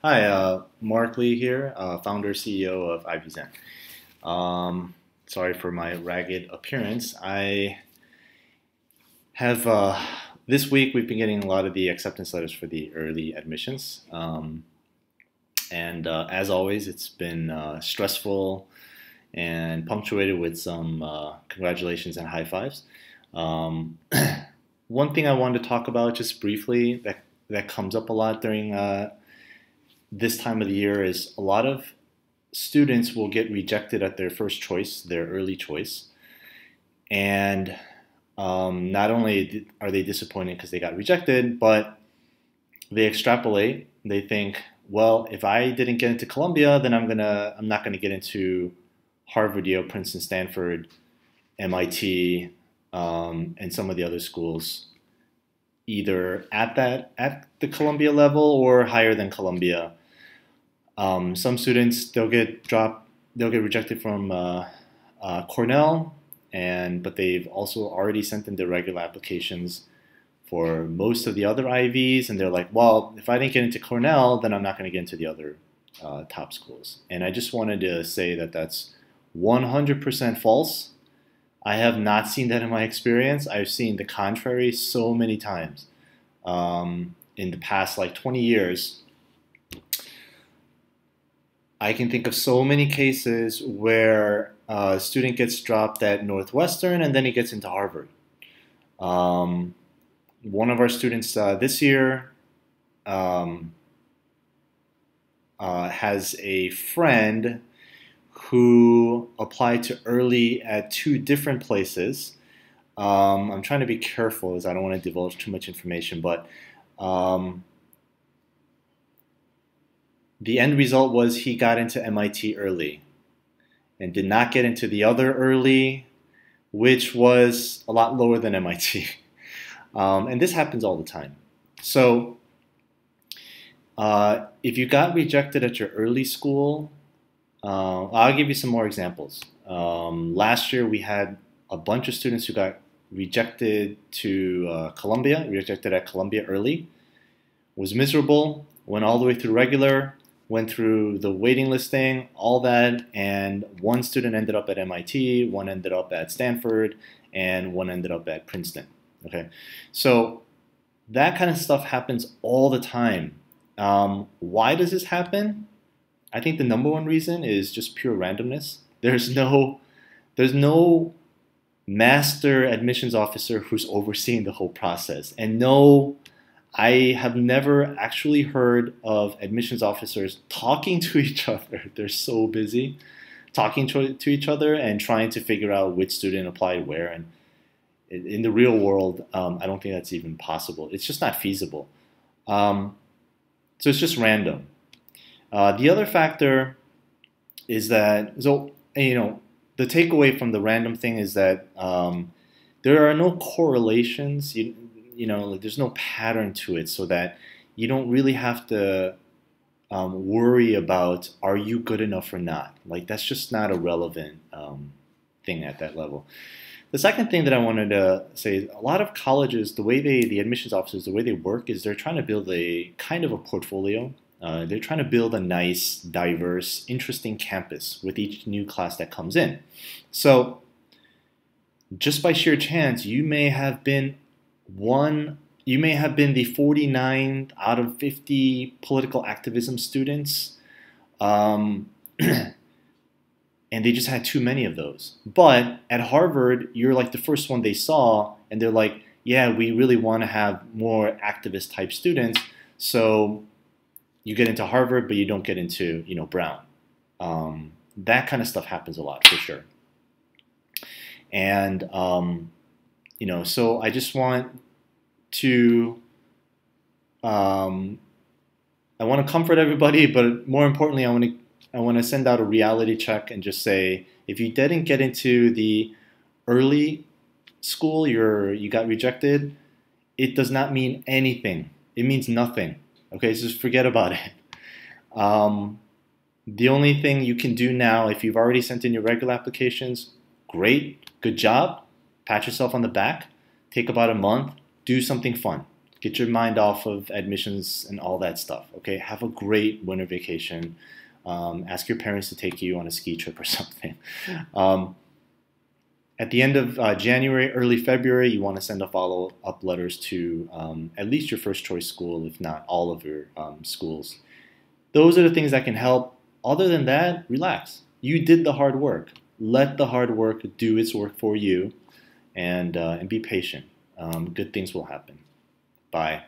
Hi, Mark Lee here, founder CEO of IBZen. Sorry for my ragged appearance. I have this week we've been getting a lot of the acceptance letters for the early admissions, and as always, it's been stressful and punctuated with some congratulations and high fives. Um, One thing I wanted to talk about just briefly that comes up a lot during this time of the year is a lot of students will get rejected at their first choice, their early choice, and not only are they disappointed because they got rejected, but they extrapolate. They think, well, if I didn't get into Columbia, then I'm not gonna get into Harvard, Yale, Princeton, Stanford, MIT, and some of the other schools, either at the Columbia level or higher than Columbia. Some students they'll get rejected from Cornell, but they've also already sent in their regular applications for most of the other IVs, and they're like, well, if I didn't get into Cornell, then I'm not going to get into the other top schools. And I just wanted to say that that's 100% false. I have not seen that in my experience. I've seen the contrary so many times in the past like 20 years. I can think of so many cases where a student gets dropped at Northwestern and then he gets into Harvard. Um, One of our students this year um, has a friend who applied to early at two different places. I'm trying to be careful as I don't want to divulge too much information, but um, the end result was he got into MIT early and did not get into the other early, which was a lot lower than MIT. And this happens all the time. So if you got rejected at your early school, I'll give you some more examples. Last year we had a bunch of students who got rejected to Columbia, rejected at Columbia early, was miserable, went all the way through regular, went through the waiting listing, all that, and one student ended up at MIT, one ended up at Stanford, and one ended up at Princeton. Okay, so that kind of stuff happens all the time. Why does this happen? I think the number one reason is just pure randomness. There's no master admissions officer who's overseeing the whole process, and no, I have never actually heard of admissions officers talking to each other. They're so busy talking to each other and trying to figure out which student applied where. And in the real world, I don't think that's even possible. It's just not feasible. Um, so it's just random. The other factor is that, the takeaway from the random thing is that there are no correlations. Like there's no pattern to it, so that you don't really have to worry about are you good enough or not. Like that's just not a relevant thing at that level. The second thing that I wanted to say is a lot of colleges, the admissions officers, the way they work is they're trying to build a kind of a portfolio. They're trying to build a nice, diverse, interesting campus with each new class that comes in. So just by sheer chance, you may have been the 49 out of 50 political activism students, um, and they just had too many of those. But at Harvard, you're like the first one they saw, and they're like, yeah, we really want to have more activist type students. So you get into Harvard, but you don't get into, Brown. That kind of stuff happens a lot for sure. And, so I just want to, I want to comfort everybody, but more importantly, I want to send out a reality check and just say, if you didn't get into the early school, you got rejected, it does not mean anything. It means nothing. Okay, so just forget about it. The only thing you can do now, if you've already sent in your regular applications, great, good job, pat yourself on the back, take about a month, do something fun. Get your mind off of admissions and all that stuff. Okay, have a great winter vacation. Ask your parents to take you on a ski trip or something. At the end of January, early February, you want to send a follow-up letters to at least your first choice school, if not all of your schools. Those are the things that can help. Other than that, relax. You did the hard work. Let the hard work do its work for you, and be patient. Good things will happen. Bye.